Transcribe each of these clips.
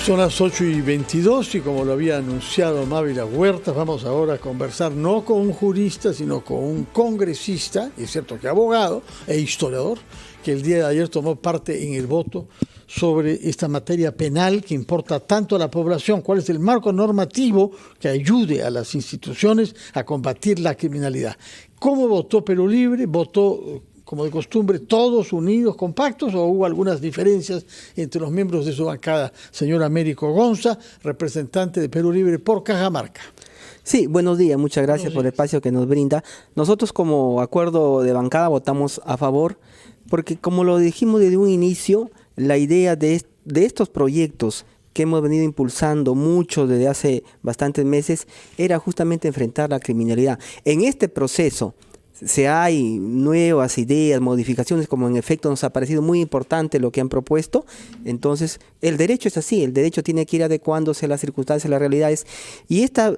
Son las 8:22 y como lo había anunciado Mávila Huertas, vamos ahora a conversar no con un jurista, sino con un congresista, y es cierto que abogado e historiador, que el día de ayer tomó parte en el voto sobre esta materia penal que importa tanto a la población. ¿Cuál es el marco normativo que ayude a las instituciones a combatir la criminalidad? ¿Cómo votó Perú Libre? ¿Votó, como de costumbre, todos unidos, compactos, o hubo algunas diferencias entre los miembros de su bancada? Señor Américo Gonza, representante de Perú Libre por Cajamarca. Sí, buenos días, muchas gracias por el espacio que nos brinda. Nosotros como acuerdo de bancada votamos a favor, porque como lo dijimos desde un inicio, la idea de estos proyectos que hemos venido impulsando mucho desde hace bastantes meses era justamente enfrentar la criminalidad. En este proceso hay nuevas ideas, modificaciones, como en efecto nos ha parecido muy importante lo que han propuesto. Entonces, el derecho es así, el derecho tiene que ir adecuándose a las circunstancias, a las realidades. Y esta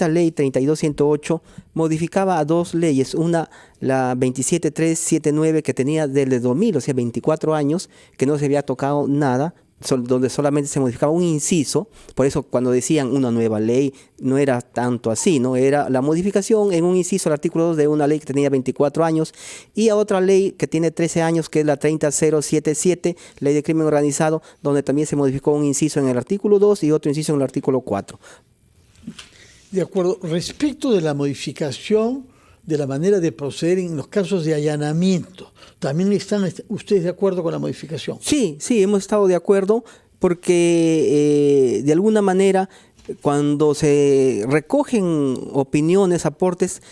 ley 32.108 modificaba a dos leyes, una, la 27.379, que tenía desde 2000, o sea, 24 años, que no se había tocado nada, donde solamente se modificaba un inciso. Por eso cuando decían una nueva ley, no era tanto así, ¿no? Era la modificación en un inciso al artículo 2 de una ley que tenía 24 años y a otra ley que tiene 13 años, que es la 30.077, ley de crimen organizado, donde también se modificó un inciso en el artículo 2 y otro inciso en el artículo 4. De acuerdo. Respecto de la modificación de la manera de proceder en los casos de allanamiento, ¿también están ustedes de acuerdo con la modificación? Sí, hemos estado de acuerdo porque de alguna manera cuando se recogen opiniones, aportes,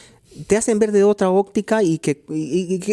te hacen ver de otra óptica y que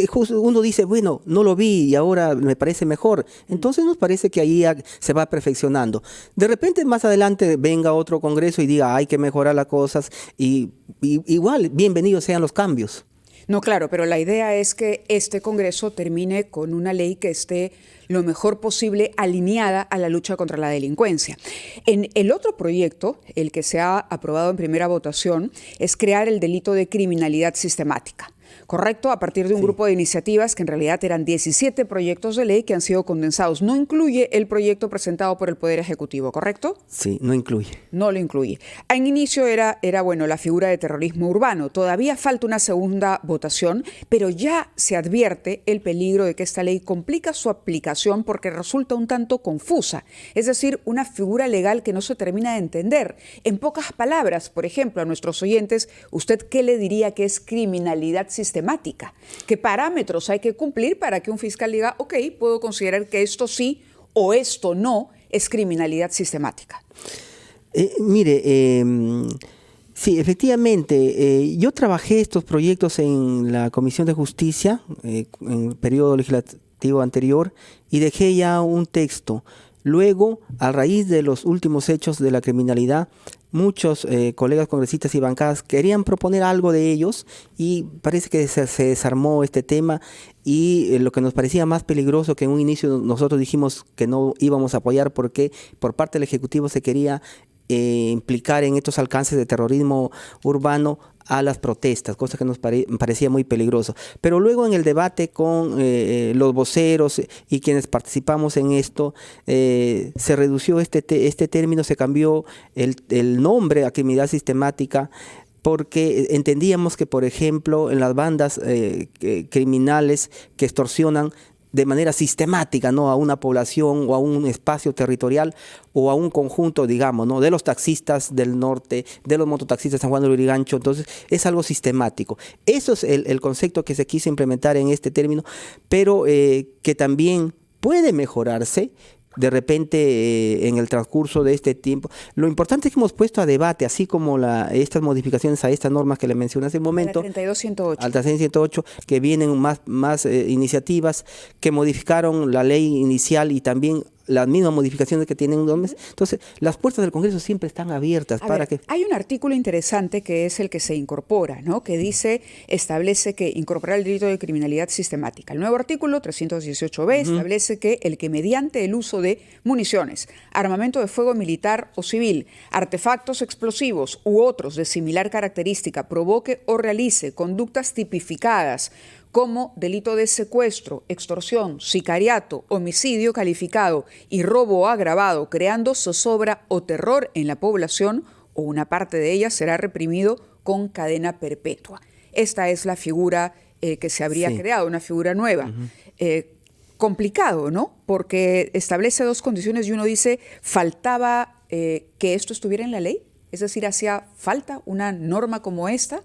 justo uno dice, bueno, no lo vi y ahora me parece mejor. Entonces nos parece que ahí se va perfeccionando. De repente más adelante venga otro congreso y diga, hay que mejorar las cosas y igual, bienvenidos sean los cambios. No, claro, pero la idea es que este Congreso termine con una ley que esté lo mejor posible alineada a la lucha contra la delincuencia. En el otro proyecto, el que se ha aprobado en primera votación, es crear el delito de criminalidad sistemática. ¿Correcto? A partir de un grupo de iniciativas que en realidad eran 17 proyectos de ley que han sido condensados. No incluye el proyecto presentado por el Poder Ejecutivo, ¿correcto? Sí, no incluye. No lo incluye. En inicio era bueno, la figura de terrorismo urbano. Todavía falta una segunda votación, pero ya se advierte el peligro de que esta ley complica su aplicación porque resulta un tanto confusa. Es decir, una figura legal que no se termina de entender. En pocas palabras, por ejemplo, a nuestros oyentes, ¿usted qué le diría que es criminalidad sistemática? ¿Qué parámetros hay que cumplir para que un fiscal diga, ok, puedo considerar que esto sí o esto no es criminalidad sistemática? Sí, efectivamente, yo trabajé estos proyectos en la Comisión de Justicia en el periodo legislativo anterior y dejé ya un texto. Luego, a raíz de los últimos hechos de la criminalidad, muchos colegas congresistas y bancadas querían proponer algo de ellos y parece que se desarmó este tema y lo que nos parecía más peligroso, que en un inicio nosotros dijimos que no íbamos a apoyar porque por parte del Ejecutivo se quería implicar en estos alcances de terrorismo urbano a las protestas, cosa que nos parecía muy peligroso. Pero luego en el debate con los voceros y quienes participamos en esto, se redució este término, se cambió el nombre a criminalidad sistemática, porque entendíamos que, por ejemplo, en las bandas criminales que extorsionan de manera sistemática, ¿no?, a una población o a un espacio territorial o a un conjunto, digamos, ¿no?, de los taxistas del norte, de los mototaxistas de San Juan del Lurigancho. Entonces es algo sistemático. Eso es el concepto que se quiso implementar en este término, pero que también puede mejorarse de repente en el transcurso de este tiempo. Lo importante es que hemos puesto a debate, así como estas modificaciones a estas normas que le mencioné hace un momento, al 32.108, al 32.108, que vienen más iniciativas que modificaron la ley inicial y también las mismas modificaciones que tienen nombres. Entonces, las puertas del Congreso siempre están abiertas para que... Hay un artículo interesante que es el que se incorpora, ¿no?, que establece que incorporar el delito de criminalidad sistemática. El nuevo artículo 318b establece que el que mediante el uso de municiones, armamento de fuego militar o civil, artefactos explosivos u otros de similar característica provoque o realice conductas tipificadas como delito de secuestro, extorsión, sicariato, homicidio calificado y robo agravado, creando zozobra o terror en la población, o una parte de ella será reprimido con cadena perpetua. Esta es la figura que se habría creado, una figura nueva. Complicado, ¿no? Porque establece dos condiciones y uno dice, faltaba que esto estuviera en la ley, es decir, hacía falta una norma como esta.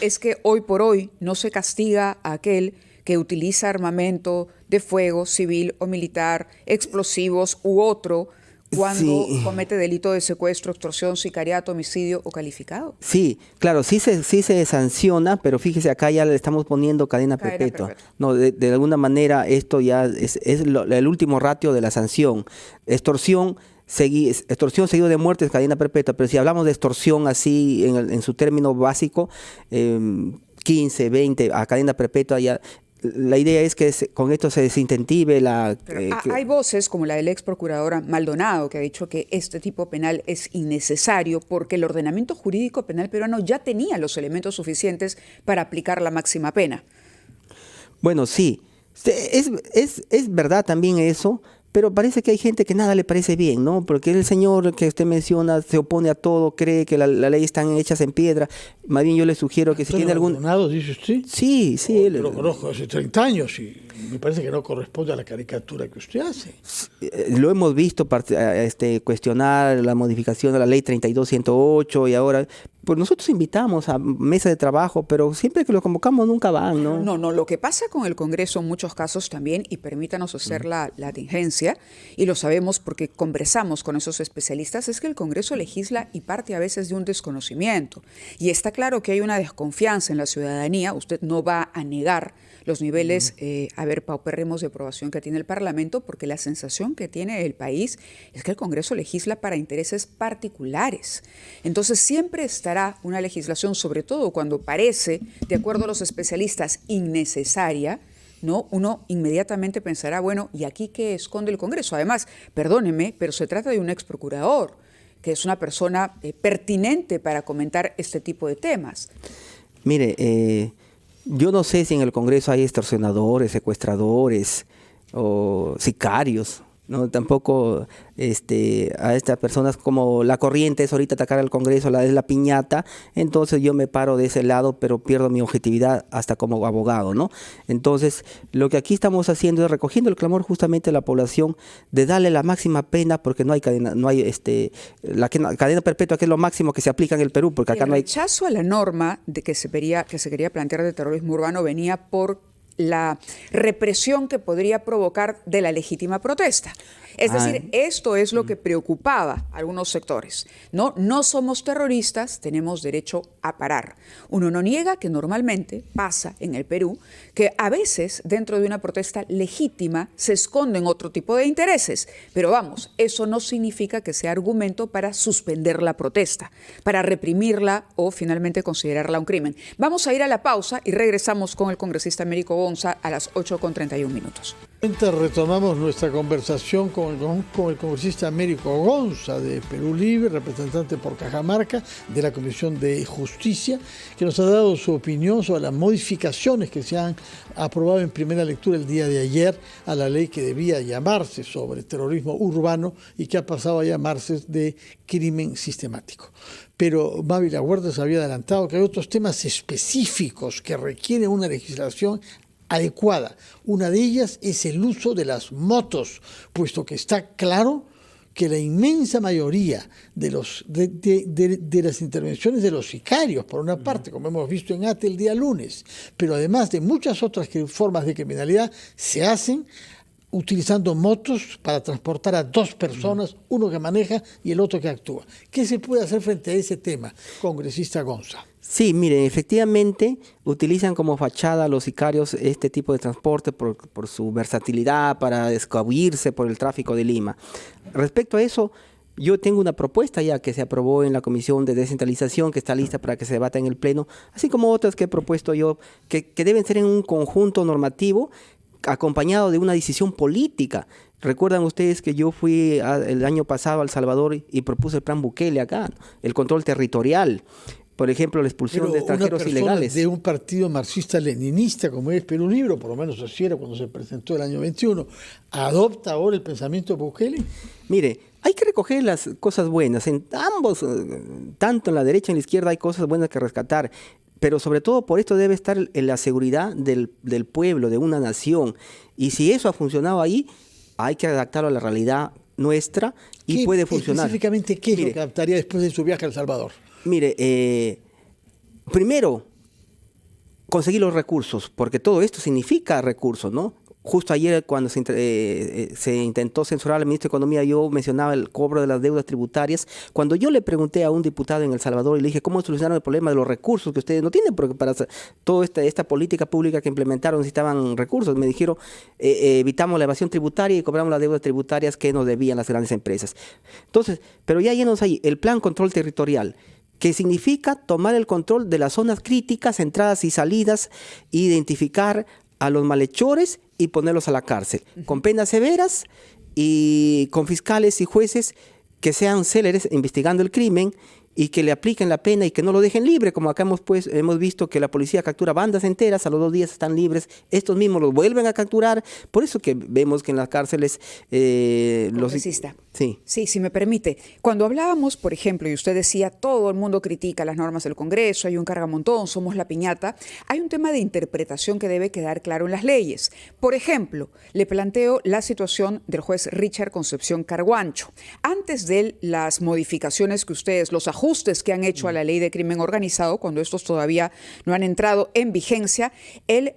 Es que hoy por hoy no se castiga a aquel que utiliza armamento de fuego civil o militar, explosivos u otro, cuando comete delito de secuestro, extorsión, sicariato, homicidio o calificado. Sí, claro, sí se sanciona, pero fíjese, acá ya le estamos poniendo cadena perpetua. No, de alguna manera esto ya es el último ratio de la sanción. Extorsión seguido de muerte es cadena perpetua, pero si hablamos de extorsión así en su término básico, 15, 20 a cadena perpetua ya. La idea es que con esto se desincentive la... hay voces como la del ex procuradora Maldonado, que ha dicho que este tipo penal es innecesario porque el ordenamiento jurídico penal peruano ya tenía los elementos suficientes para aplicar la máxima pena. Bueno, sí, es verdad también eso, pero parece que hay gente que nada le parece bien, ¿no? Porque el señor que usted menciona se opone a todo, cree que la ley están hechas en piedra. Más bien yo le sugiero que si tiene algún... Maldonado, ¿dice usted? Sí. Pero lo conozco hace 30 años y me parece que no corresponde a la caricatura que usted hace. Lo hemos visto cuestionar la modificación de la ley 32-108 y ahora... Pues nosotros invitamos a mesa de trabajo, pero siempre que los convocamos nunca van, ¿no? No, lo que pasa con el Congreso en muchos casos también, y permítanos hacer la tingencia, y lo sabemos porque conversamos con esos especialistas, es que el Congreso legisla y parte a veces de un desconocimiento. Y está claro que hay una desconfianza en la ciudadanía, usted no va a negar los niveles, paupérrimos de aprobación que tiene el Parlamento, porque la sensación que tiene el país es que el Congreso legisla para intereses particulares. Entonces siempre estará una legislación, sobre todo cuando parece, de acuerdo a los especialistas, innecesaria, ¿no? Uno inmediatamente pensará, bueno, ¿y aquí qué esconde el Congreso? Además, perdóneme, pero se trata de un ex procurador, que es una persona pertinente para comentar este tipo de temas. Mire, yo no sé si en el Congreso hay extorsionadores, secuestradores o sicarios, ¿no? Tampoco a estas personas, como la corriente es ahorita atacar al Congreso, es la piñata, entonces yo me paro de ese lado, pero pierdo mi objetividad hasta como abogado, ¿no? Entonces, lo que aquí estamos haciendo es recogiendo el clamor justamente de la población de darle la máxima pena, porque no hay cadena, cadena perpetua, que es lo máximo que se aplica en el Perú, porque acá no hay... El rechazo a la norma de que se quería plantear de terrorismo urbano venía por la represión que podría provocar de la legítima protesta. Es decir, esto es lo que preocupaba a algunos sectores. No somos terroristas, tenemos derecho a parar. Uno no niega que normalmente pasa en el Perú que a veces dentro de una protesta legítima se esconden otro tipo de intereses. Pero vamos, eso no significa que sea argumento para suspender la protesta, para reprimirla o finalmente considerarla un crimen. Vamos a ir a la pausa y regresamos con el congresista Américo Gonza a las 8:31. Retomamos nuestra conversación con el congresista Américo Gonza de Perú Libre, representante por Cajamarca de la Comisión de Justicia, que nos ha dado su opinión sobre las modificaciones que se han aprobado en primera lectura el día de ayer a la ley que debía llamarse sobre terrorismo urbano y que ha pasado a llamarse de crimen sistemático. Pero Mávila Huertas había adelantado que hay otros temas específicos que requieren una legislación adecuada. Una de ellas es el uso de las motos, puesto que está claro que la inmensa mayoría de las intervenciones de los sicarios, por una parte, como hemos visto en ATE el día lunes, pero además de muchas otras formas de criminalidad, se hacen utilizando motos para transportar a dos personas, uno que maneja y el otro que actúa. ¿Qué se puede hacer frente a ese tema, congresista Gonza? Sí, miren, efectivamente utilizan como fachada los sicarios este tipo de transporte por su versatilidad, para escabullirse por el tráfico de Lima. Respecto a eso, yo tengo una propuesta ya que se aprobó en la Comisión de Descentralización, que está lista para que se debata en el Pleno, así como otras que he propuesto yo, que deben ser en un conjunto normativo acompañado de una decisión política. Recuerdan ustedes que yo fui el año pasado a El Salvador y propuse el plan Bukele acá, el control territorial. por ejemplo, la expulsión de extranjeros ilegales. De un partido marxista-leninista como es Perú Libre, por lo menos así era cuando se presentó el año 21, ¿adopta ahora el pensamiento de Bukele? Mire, hay que recoger las cosas buenas. En ambos, tanto en la derecha y en la izquierda, hay cosas buenas que rescatar. Pero sobre todo por esto debe estar en la seguridad del pueblo, de una nación. Y si eso ha funcionado ahí, hay que adaptarlo a la realidad nuestra y puede funcionar. Específicamente, ¿qué es lo que adaptaría después de su viaje a El Salvador? Mire, primero, conseguir los recursos, porque todo esto significa recursos, ¿no? Justo ayer cuando se intentó censurar al ministro de Economía, yo mencionaba el cobro de las deudas tributarias. Cuando yo le pregunté a un diputado en El Salvador y le dije, ¿cómo solucionaron el problema de los recursos que ustedes no tienen? Porque para toda esta política pública que implementaron necesitaban recursos. Me dijeron, evitamos la evasión tributaria y cobramos las deudas tributarias que nos debían las grandes empresas. Entonces, pero ya llenos ahí, el plan control territorial, que significa tomar el control de las zonas críticas, entradas y salidas, identificar a los malhechores y ponerlos a la cárcel, con penas severas y con fiscales y jueces que sean céleres investigando el crimen y que le apliquen la pena y que no lo dejen libre, como acá hemos visto que la policía captura bandas enteras, a los 2 días están libres, estos mismos los vuelven a capturar, por eso que vemos que en las cárceles Sí, si me permite. Cuando hablábamos, por ejemplo, y usted decía, todo el mundo critica las normas del Congreso, hay un cargamontón, somos la piñata, hay un tema de interpretación que debe quedar claro en las leyes. Por ejemplo, le planteo la situación del juez Richard Concepción Carguancho. Antes de las modificaciones que ustedes, los ajustes que han hecho a la ley de crimen organizado, cuando estos todavía no han entrado en vigencia, el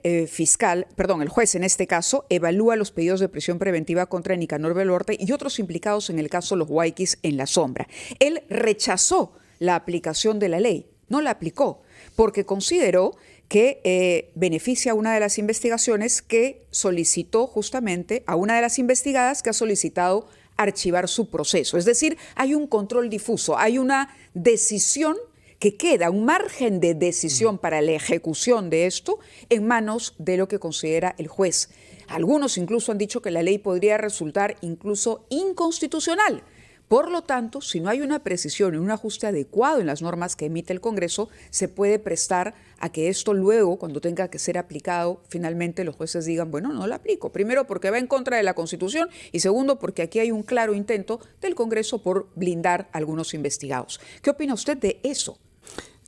juez en este caso, evalúa los pedidos de prisión preventiva contra Nicanor Veloarte y otros implicados en el caso Los Guayquis en la sombra. Él rechazó la aplicación de la ley, no la aplicó, porque consideró que beneficia a una de las investigaciones que solicitó justamente, a una de las investigadas que ha solicitado archivar su proceso. Es decir, hay un control difuso, hay una decisión que queda, un margen de decisión para la ejecución de esto en manos de lo que considera el juez. Algunos incluso han dicho que la ley podría resultar incluso inconstitucional. Por lo tanto, si no hay una precisión y un ajuste adecuado en las normas que emite el Congreso, se puede prestar a que esto luego, cuando tenga que ser aplicado, finalmente los jueces digan, bueno, no lo aplico. Primero, porque va en contra de la Constitución y segundo, porque aquí hay un claro intento del Congreso por blindar a algunos investigados. ¿Qué opina usted de eso?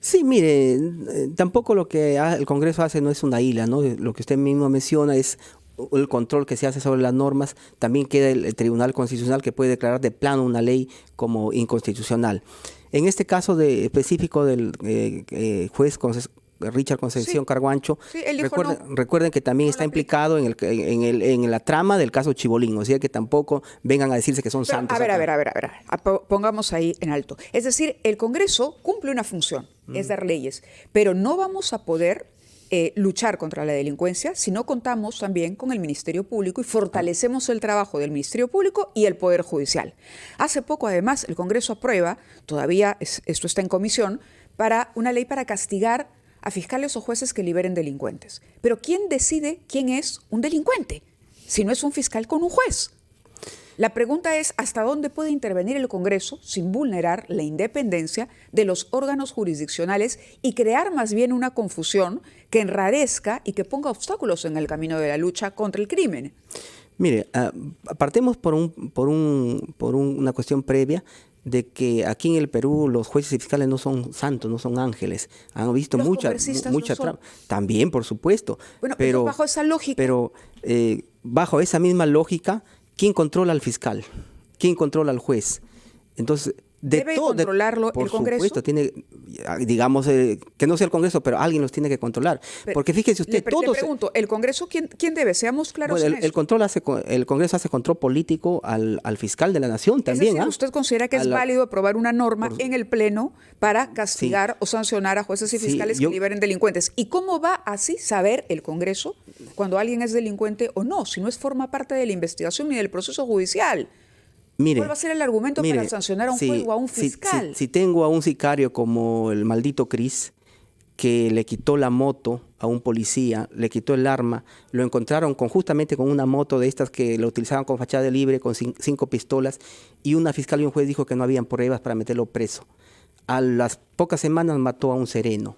Sí, mire, tampoco lo que el Congreso hace no es una isla, ¿no? Lo que usted mismo menciona es el control que se hace sobre las normas. También queda el Tribunal Constitucional que puede declarar de plano una ley como inconstitucional. En este caso específico del juez Richard Concepción Carguancho, recuerden que también está implicado en la trama del caso Chibolín, o sea que tampoco vengan a decirse que son santos. A ver, pongamos ahí en alto. Es decir, el Congreso cumple una función, es dar leyes, pero no vamos a poder luchar contra la delincuencia si no contamos también con el Ministerio Público y fortalecemos el trabajo del Ministerio Público y el Poder Judicial. Hace poco, además, el Congreso aprueba, todavía esto está en comisión, para una ley para castigar a fiscales o jueces que liberen delincuentes. Pero ¿quién decide quién es un delincuente? Si no es un fiscal con un juez. La pregunta es, ¿hasta dónde puede intervenir el Congreso sin vulnerar la independencia de los órganos jurisdiccionales y crear más bien una confusión que enrarezca y que ponga obstáculos en el camino de la lucha contra el crimen? Mire, partemos por una cuestión previa de que aquí en el Perú los jueces y fiscales no son santos, no son ángeles. Han visto mucha trama. También, por supuesto. Bueno, pero bajo esa lógica. Pero bajo esa misma lógica, ¿quién controla al fiscal? ¿Quién controla al juez? Entonces, ¿debe controlarlo el Congreso? Por supuesto, tiene, digamos, que no sea el Congreso, pero alguien los tiene que controlar. Porque fíjese usted, le pregunto, ¿el Congreso quién debe? Seamos claros en eso. El Congreso hace control político al fiscal de la Nación también. Es decir, ¿usted considera que es válido aprobar una norma en el Pleno para castigar o sancionar a jueces y fiscales que liberen delincuentes? ¿Y cómo va así saber el Congreso cuando alguien es delincuente o no, si no forma parte de la investigación ni del proceso judicial? ¿Cuál va a ser el argumento para sancionar a un juez o a un fiscal? Si tengo a un sicario como el maldito Cris, que le quitó la moto a un policía, le quitó el arma, lo encontraron justamente con una moto de estas que lo utilizaban con fachada libre, con 5 pistolas, y una fiscal y un juez dijo que no habían pruebas para meterlo preso. a las pocas semanas mató a un sereno.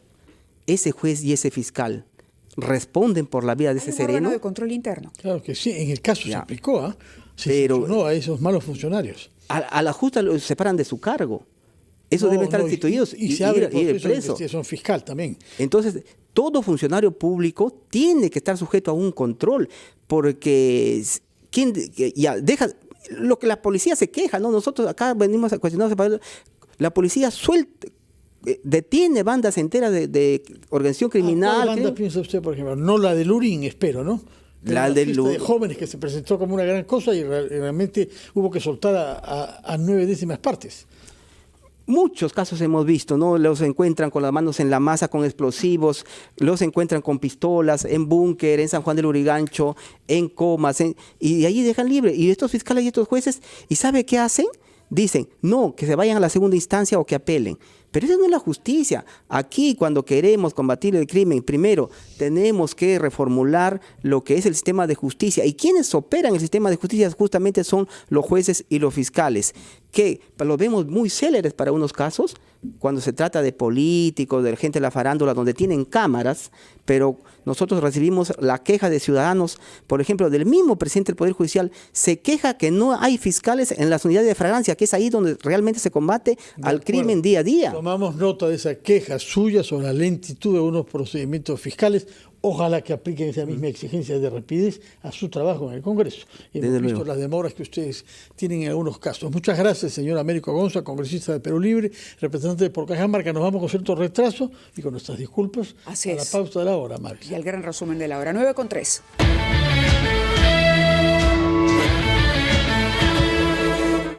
Ese juez y ese fiscal responden por la vida de ese Hay un órgano sereno. de control interno. Claro que sí, en el caso se aplicó, se Pero sancionó a esos malos funcionarios. A la justa los separan de su cargo. Eso deben estar destituidos y se abre el ir proceso de preso. investigación fiscal también. Entonces, todo funcionario público tiene que estar sujeto a un control, porque lo que la policía se queja, ¿no? Nosotros acá venimos a cuestionar, la policía detiene bandas enteras de organización criminal. ¿Cuál banda piensa usted, por ejemplo? No la de Lurín, espero, ¿no? La de jóvenes que se presentó como una gran cosa y realmente hubo que soltar a 9/10 partes. Muchos casos hemos visto, ¿no? Los encuentran con las manos en la masa, con explosivos, los encuentran con pistolas, en búnker, en San Juan del Lurigancho, en comas, y de allí dejan libre. Y estos fiscales y estos jueces, ¿y sabe qué hacen? Dicen, no, que se vayan a la segunda instancia o que apelen. Pero eso no es la justicia. Aquí, cuando queremos combatir el crimen, primero tenemos que reformular lo que es el sistema de justicia. Y quienes operan el sistema de justicia justamente son los jueces y los fiscales, que los vemos muy céleres para unos casos, cuando se trata de políticos, de gente de la farándula, donde tienen cámaras, pero nosotros recibimos la queja de ciudadanos, por ejemplo, del mismo presidente del Poder Judicial, se queja que no hay fiscales en las unidades de flagrancia, que es ahí donde realmente se combate al crimen día a día. Tomamos nota de esa queja suya sobre la lentitud de unos procedimientos fiscales. Ojalá que apliquen esa misma exigencia de rapidez a su trabajo en el Congreso. Y hemos visto las demoras que ustedes tienen en algunos casos. Muchas gracias, señor Américo Gonza, congresista de Perú Libre, representante de Cajamarca. Nos vamos con cierto retraso y con nuestras disculpas. Así a es. la pausa de la hora, Mabel. Y al gran resumen de la hora, 9:03.